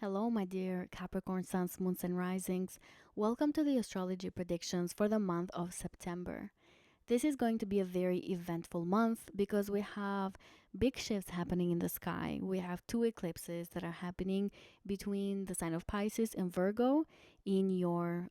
Hello, my dear Capricorn suns, moons, and risings. Welcome to the astrology predictions for the month of September. This is going to be a very eventful month because we have big shifts happening in the sky. We have two eclipses that are happening between the sign of Pisces and Virgo in your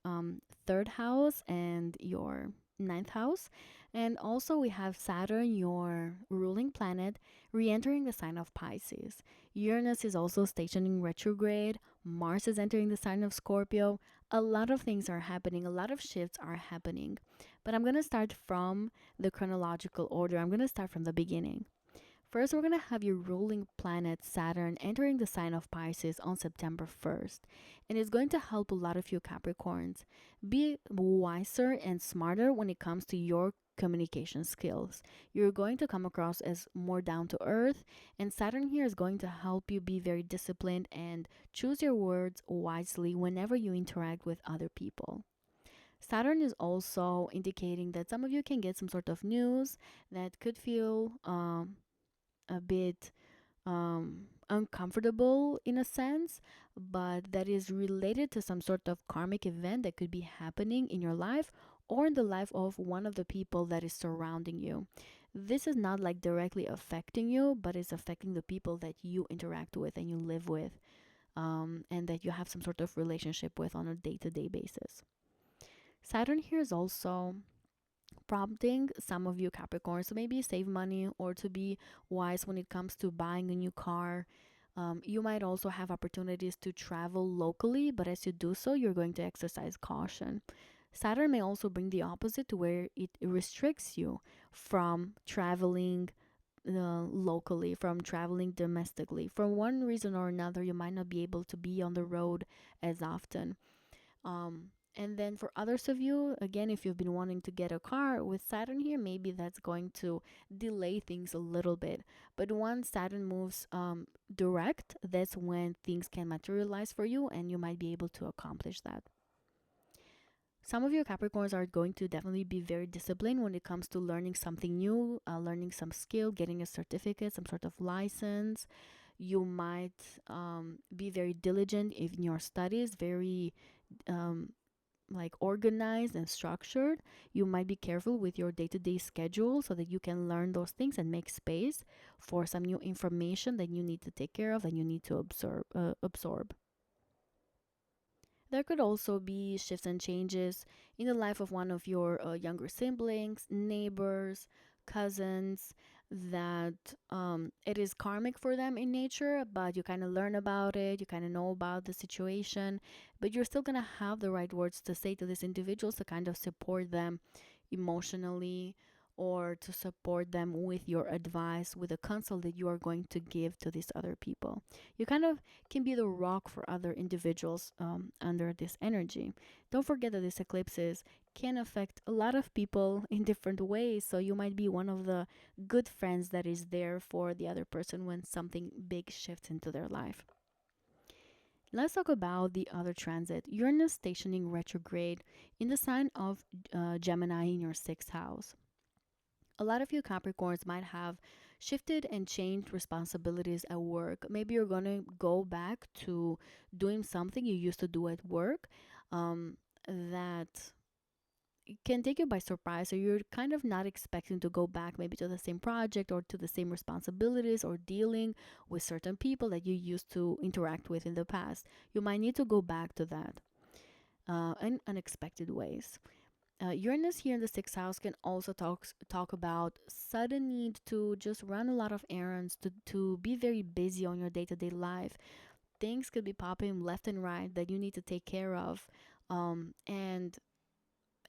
third house and your ninth house. And also, we have Saturn, your ruling planet, re entering the sign of Pisces. Uranus is also stationing retrograde. Mars is entering the sign of Scorpio. A lot of things are happening, a lot of shifts are happening. But I'm going to start from the chronological order. I'm going to start from the beginning. First, we're going to have your ruling planet Saturn entering the sign of Pisces on September 1st. And it's going to help a lot of you Capricorns be wiser and smarter when it comes to your communication skills. You're going to come across as more down to earth, and Saturn here is going to help you be very disciplined and choose your words wisely whenever you interact with other people. Saturn is also indicating that some of you can get some sort of news that could feel a bit uncomfortable in a sense, but that is related to some sort of karmic event that could be happening in your life or in the life of one of the people that is surrounding you. This is not like directly affecting you, but it's affecting the people that you interact with and you live with, and that you have some sort of relationship with on a day to day basis. Saturn here is also prompting some of you Capricorns to maybe save money or to be wise when it comes to buying a new car. You might also have opportunities to travel locally, but as you do so, you're going to exercise caution. Saturn may also bring the opposite to where it restricts you from traveling locally, from traveling domestically. For one reason or another, you might not be able to be on the road as often. And then for others of you, again, if you've been wanting to get a car with Saturn here, maybe that's going to delay things a little bit. But once Saturn moves direct, that's when things can materialize for you and you might be able to accomplish that. Some of your Capricorns are going to definitely be very disciplined when it comes to learning something new, learning some skill, getting a certificate, some sort of license. You might be very diligent in your studies, very like organized and structured. You might be careful with your day-to-day schedule so that you can learn those things and make space for some new information that you need to take care of and you need to absorb. There could also be shifts and changes in the life of one of your younger siblings, neighbors, cousins, that it is karmic for them in nature, but you kind of learn about it, you kind of know about the situation, but you're still going to have the right words to say to these individuals to kind of support them emotionally or to support them with your advice, with the counsel that you are going to give to these other people. You kind of can be the rock for other individuals under this energy. Don't forget that these eclipses can affect a lot of people in different ways. So you might be one of the good friends that is there for the other person when something big shifts into their life. Let's talk about the other transit. Uranus stationing retrograde in the sign of Gemini in your sixth house. A lot of you Capricorns might have shifted and changed responsibilities at work. Maybe you're going to go back to doing something you used to do at work that can take you by surprise. So you're kind of not expecting to go back maybe to the same project or to the same responsibilities or dealing with certain people that you used to interact with in the past. You might need to go back to that in unexpected ways. Uranus here in the sixth house can also talk about sudden need to just run a lot of errands, to be very busy on your day-to-day life. Things could be popping left and right that you need to take care of. And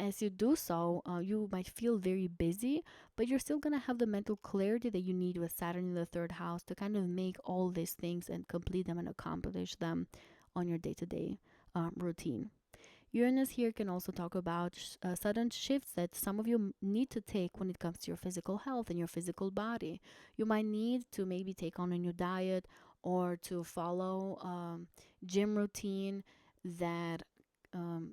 as you do so, you might feel very busy, but you're still going to have the mental clarity that you need with Saturn in the third house to kind of make all these things and complete them and accomplish them on your day-to-day routine. Uranus here can also talk about sudden shifts that some of you need to take when it comes to your physical health and your physical body. You might need to maybe take on a new diet or to follow gym routine that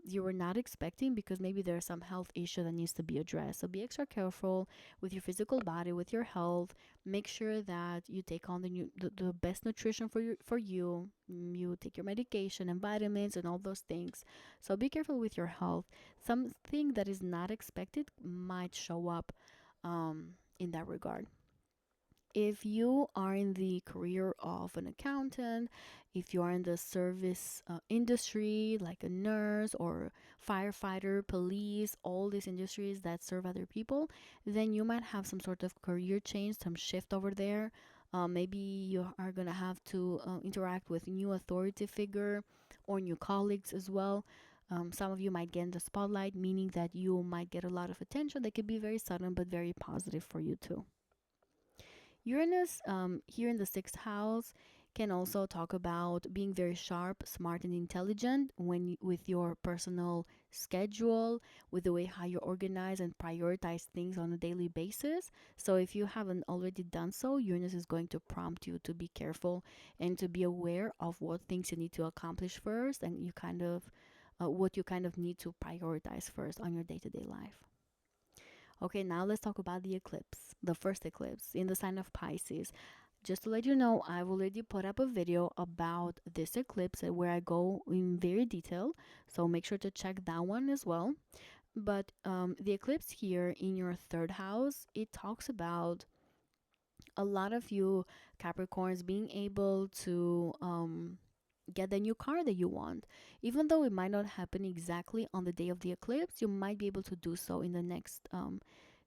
you were not expecting, because maybe there's some health issue that needs to be addressed. So be extra careful with your physical body, with your health. Make sure that you take on the best nutrition for you. You take your medication and vitamins and all those things. So be careful with your health. Something that is not expected might show up in that regard. If you are in the career of an accountant, if you are in the service industry, like a nurse or firefighter, police, all these industries that serve other people, then you might have some sort of career change, some shift over there. Maybe you are going to have to interact with new authority figure or new colleagues as well. Some of you might get in the spotlight, meaning that you might get a lot of attention. That could be very sudden, but very positive for you too. Uranus, here in the sixth house, can also talk about being very sharp, smart, and intelligent with your personal schedule, with the way how you organize and prioritize things on a daily basis. So, if you haven't already done so, Uranus is going to prompt you to be careful and to be aware of what things you need to accomplish first, and you kind of what you kind of need to prioritize first on your day to day life. Okay, now let's talk about the eclipse, the first eclipse in the sign of Pisces. Just to let you know, I've already put up a video about this eclipse where I go in very detail, so make sure to check that one as well. But the eclipse here in your third house, it talks about a lot of you Capricorns being able to get the new car that you want. Even though it might not happen exactly on the day of the eclipse, you might be able to do so in the next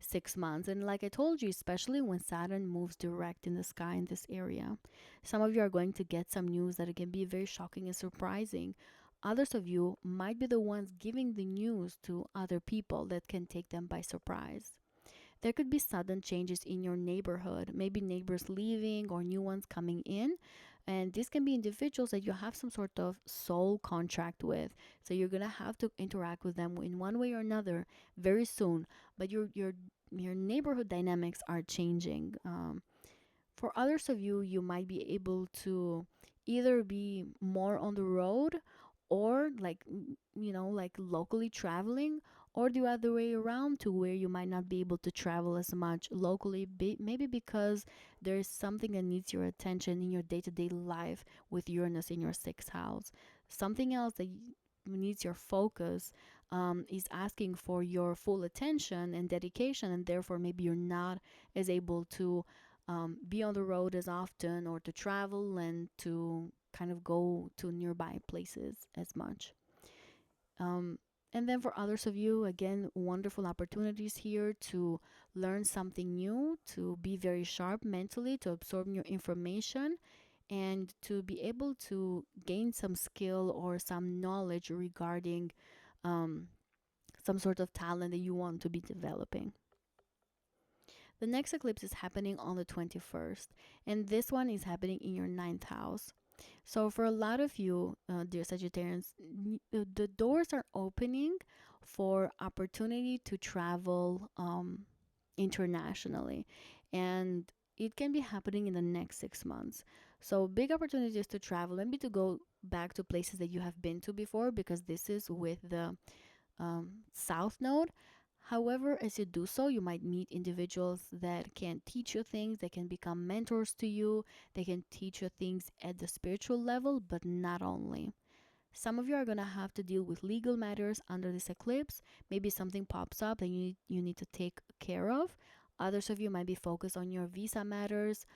6 months. And like I told you, especially when Saturn moves direct in the sky in this area, some of you are going to get some news that it can be very shocking and surprising. Others of you might be the ones giving the news to other people that can take them by surprise. There could be sudden changes in your neighborhood, maybe neighbors leaving or new ones coming in. And these can be individuals that you have some sort of soul contract with. So you're gonna have to interact with them in one way or another very soon. But your neighborhood dynamics are changing. For others of you, you might be able to either be more on the road or like locally traveling, or the other way around to where you might not be able to travel as much locally, maybe because there is something that needs your attention in your day-to-day life with Uranus in your sixth house. Something else that needs your focus is asking for your full attention and dedication, and therefore maybe you're not as able to be on the road as often, or to travel and to kind of go to nearby places as much. Um, and then for others of you, again, wonderful opportunities here to learn something new, to be very sharp mentally, to absorb new information, and to be able to gain some skill or some knowledge regarding um, some sort of talent that you want to be developing. The next eclipse is happening on the 21st, and this one is happening in your ninth house. So, for a lot of you, dear Sagittarians, the doors are opening for opportunity to travel internationally, and it can be happening in the next 6 months. So, big opportunities to travel, maybe to go back to places that you have been to before, because this is with the South Node. However, as you do so, you might meet individuals that can teach you things, they can become mentors to you, they can teach you things at the spiritual level, but not only. Some of you are going to have to deal with legal matters under this eclipse. Maybe something pops up that you need to take care of. Others of you might be focused on your visa matters,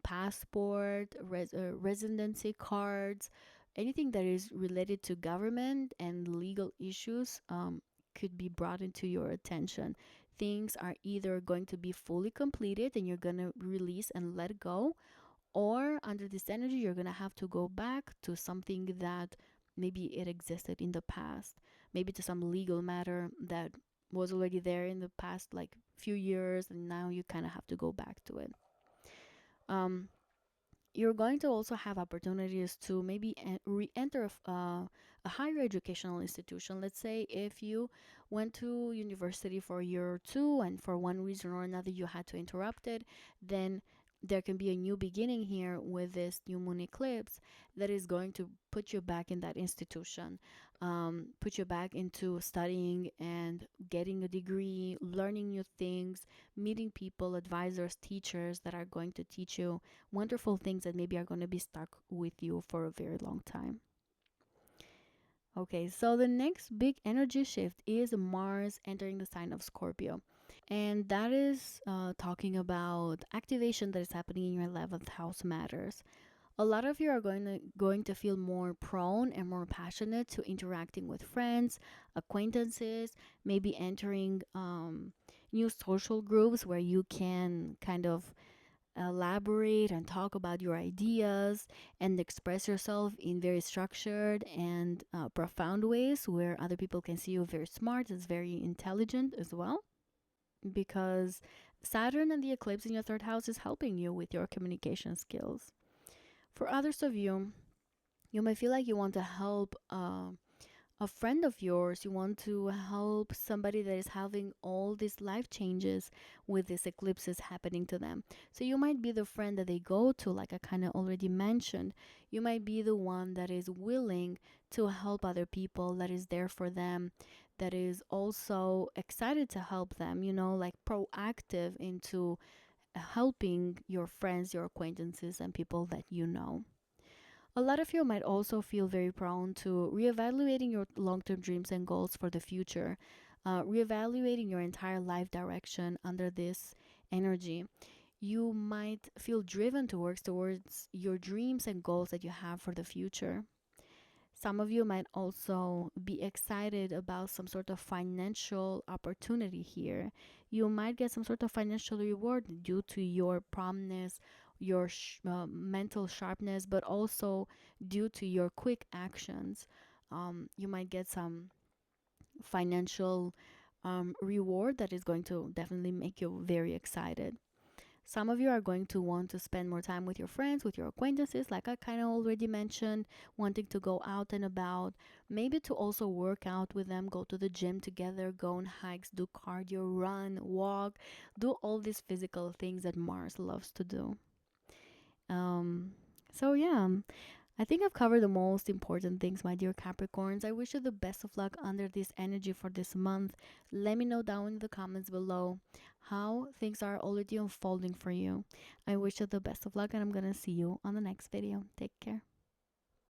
passport, residency cards, anything that is related to government and legal issues could be brought into your attention. Things are either going to be fully completed and you're going to release and let go, or under this energy, you're going to have to go back to something that maybe it existed in the past, maybe to some legal matter that was already there in the past, like few years, and now you kind of have to go back to it. Um, you're going to also have opportunities to maybe re-enter a higher educational institution. Let's say if you went to university for a year or two and for one reason or another you had to interrupt it, then there can be a new beginning here with this new moon eclipse that is going to put you back in that institution, put you back into studying and getting a degree, learning new things, meeting people, advisors, teachers that are going to teach you wonderful things that maybe are going to be stuck with you for a very long time. Okay, so the next big energy shift is Mars entering the sign of Scorpio. And that is talking about activation that is happening in your 11th house matters. A lot of you are going to feel more prone and more passionate to interacting with friends, acquaintances, maybe entering new social groups where you can kind of elaborate and talk about your ideas and express yourself in very structured and profound ways where other people can see you very smart, as very intelligent as well, because Saturn and the eclipse in your third house is helping you with your communication skills. For others of you, you may feel like you want to help a friend of yours, you want to help somebody that is having all these life changes with these eclipses happening to them. So you might be the friend that they go to, like I kind of already mentioned. You might be the one that is willing to help other people, that is there for them, that is also excited to help them, you know, like proactive into helping your friends, your acquaintances, and people that you know. A lot of you might also feel very prone to reevaluating your long term dreams and goals for the future, reevaluating your entire life direction under this energy. You might feel driven to work towards your dreams and goals that you have for the future. Some of you might also be excited about some sort of financial opportunity here. You might get some sort of financial reward due to your promptness, your mental sharpness, but also due to your quick actions. You might get some financial reward that is going to definitely make you very excited. Some of you are going to want to spend more time with your friends, with your acquaintances, like I kind of already mentioned, wanting to go out and about, maybe to also work out with them, go to the gym together, go on hikes, do cardio, run, walk, do all these physical things that Mars loves to do. Um, so yeah, I think I've covered the most important things, my dear Capricorns. I wish you the best of luck under this energy for this month. Let me know down in the comments below how things are already unfolding for you. I wish you the best of luck, and I'm gonna see you on the next video. Take care.